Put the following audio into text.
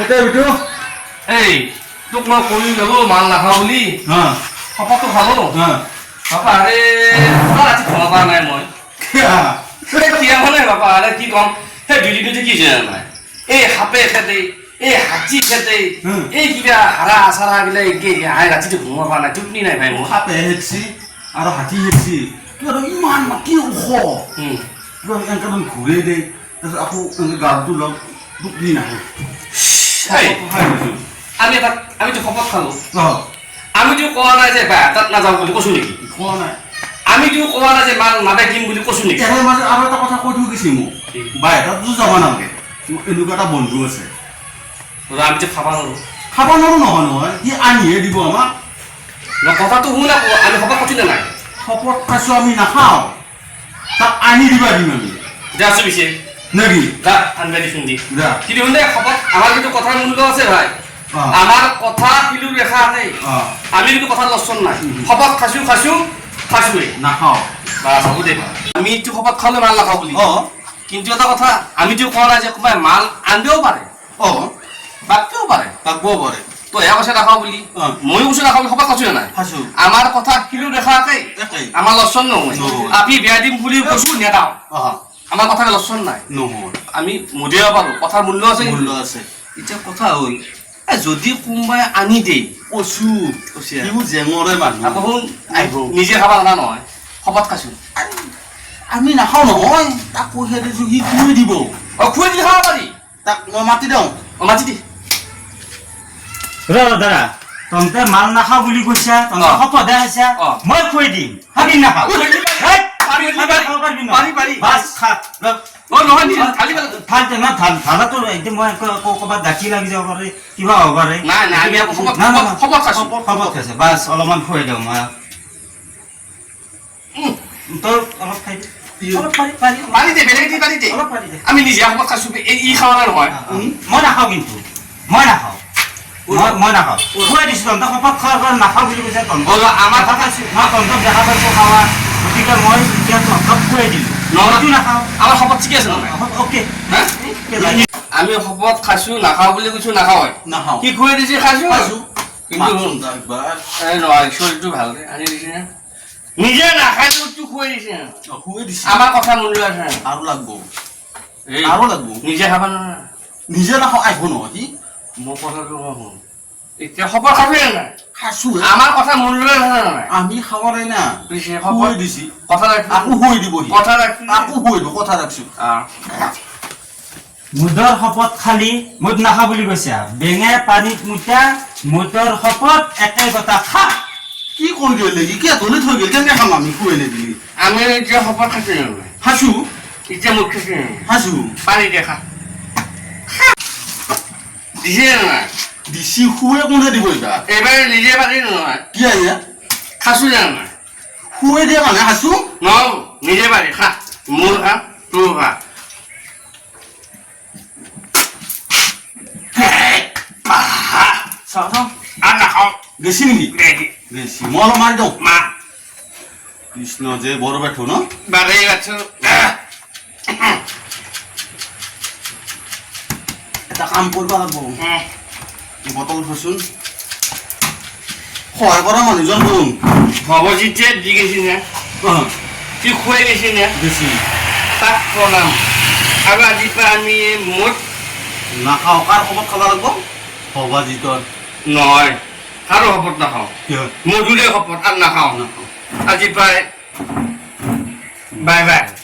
এটা বিটু এই তোক মই কলি গলো মাল নাখাও বুলি হ্যাঁ শপতটো খালো হ্যাঁ বাপা আরে ৰাতি খোৱা পৰা নাই মই কিয় মানে বাপা আরে কি কম সেই দুদিনতে কি জানা নাই এই সাপে খেতে এই হাতী খেতে এই কিবা হাৰা আচাৰা গিলা একে ৰাতিটো ঘুমাব পৰা নাই টোপনি নাই ভাই মোৰ সাপে হেঁচি আৰু হাতী হেঁচি কিবা ইমান মাটি ওখ কিবা এনেকৈ ঘূৰে দে তাৰপিছত আকৌ গাটো লগ টোপনি নাহে আমিতো শপত খালো আমিতো কোৱা নাই যে তাত নাযাওঁ বুলি কৈছো নেকি কোৱা নাই আমিতো কোৱা নাই যে মাল নাবেকিম বুলি কৈছো নেকি ইয়াৰে মাজত আৰু এটা কথা কৈ থৈ গৈছে মোক বাহিৰতো যাব নালাগে এনেকুৱা এটা বন্ধু আছে আমিতো খাব নোৱাৰো নহয় নহয় সি আনিহে দিব আমাক কথাটো শুন আকৌ আমি শপত খাইছো নাই শপত খাইছো আমি নাখাওঁ তাক আনি দিবা দিম আমি যা আছো পিছে নেকি যা আনবা দিছোন দি যা কিন্তু শুন দে শপত আমাৰ কিন্তু কথাৰ মূল্য আছে ভাই আমাৰ কথা কিলো ৰেখা আছে আমি কিন্তু কথা লচন নাই শপত খাইছোৱে নাখাওঁ বাছ হ'ব দে আমিতো শপত খালে মাল নাখাওঁ বুলি কিন্তু এটা কথা আমিতো কোৱা নাই যে কোনোবাই মাল আনিবও পাৰে বাকিও পাৰে কাকবও পাৰে তো এয়া কৈছে নাখাওঁ বুলি ময়ো কৈছো নাখাওঁ বুলি শপত খাইছো নাই আমাৰ কথা কিলো ৰেখা একেই আমাৰ লচন নহয় আমি বিয়া দিম বুলি কৈছো নেদাওঁ আমাৰ কথা লচন নাই নহয় আমি মদিয়াব পাৰো কথাৰ মূল্য আছে এতিয়া কথা হ'ল যদি কোনোবাই আনি দেই কচু সিও জেঙৰে মানুহ আকৌ শুন নিজে খাব জানা নহয় শপত খাইছো আমি নাখাওঁ নহয় তাক পইচা দিছো সি খুৱাই দিব খুৱাই দিলে খাব পাৰি তাক মই মাতি দিওঁ মাতি দি দাদা তহঁতে মাল নাখাওঁ বুলি কৈছা তহঁতে শপতহে খাইছা মই খুৱাই দিম খালি নাখাওঁ ধাৰাটো এতিয়া মই ক'ৰবাত গাঁঠি লাগি যাব পাৰে কিবা হ'ব পাৰে শপত খাইছে বাছ অলপমান খুৱাই দিওঁ মই তোৰ অলপ খাই আমি নিজে শপত খাইছো ই খাৱা নাই নহয় মই নাখাওঁ কিন্তু মই নাখাওঁ খুৱাই দিছো তহঁতে শপত খোৱাৰ কাৰণে নাখাওঁ বুলি কৈছে আমাৰ কথা মই তহঁতক দেখা পাইছো খাৱা গতিকে মই এতিয়া তহঁতক খুৱাই দিলোঁ নহ'লেতো নাখাওঁ আমাৰ শপত ঠিকে আছে নহয় অ'কে আমি শপত খাইছো নাখাওঁ বুলি কৈছো নাখাওঁ কি খুৱাই দিছে খাইছো কিন্তু নহয় চলিটো ভালকে আনি দিছে নিজে নাখাই তোৰ খুৱাই দিছে আমাৰ কথা মূল্য আছে আৰু লাগব নিজে খাব নহয় নিজে নাখাওঁ আহিব নহয় সি মই কথাটো শুন এতিয়া শপত খাবি নাই খাইছো আমাৰ কথা মূল্য আছে নাই আমি খাবলৈ না পিছে খুৱাই দিছি কথা ৰাখি আকৌ খুৱাই দিব কথা ৰাখি আকৌ খুৱাই দিব কথা ৰাখছো মুদৰ শপত খালি মুদ নাখা বুলি কৈছা বেঙে পানীত মুতা মুদৰ শপত একে কথা খা কি কৰি দিলে কি ধৰি থৈ গ'ল কেনেকৈ খাম আমি খুৱাই নিদিলি আমি এতিয়া শপত খাইছো খাইছো এতিয়া মুখ খাইছো খাইছো পানী দেখা দিছে নাই দিছি খুৱাই কোনে দিব এটা এবাৰ নিজে পাতি নহয় কি আহে খাইছো জানো নাই খুৱাই দিয়া মানে খাইছো নহ'ব নিজে পাতি খা মোৰ খা তোৰ খা আৰু নাখাওঁ গেছি নেকি গেছি মই অলপ মাৰি দিওঁ মা কৃষ্ণ যে বৰ বেঠো ন বাৰে বাচ্ছো এটা কাম কৰিব লাগিব বটল থৈছোন সহায় কৰা মানুহজন কোন হ'ব যেতিয়া দি গৈছি নে কি খুৱাই গৈছি নে গেছি তাক প্ৰণাম আৰু আজিৰ পৰা আমি মুঠ নাখাওঁ কাৰ খবৰ খাব লাগিব সভাজিতৰ নহয় কাৰো শপত নাখাওঁ মধুৰে শপত আৰু নাখাওঁ আজিৰ পৰাই বাই বাই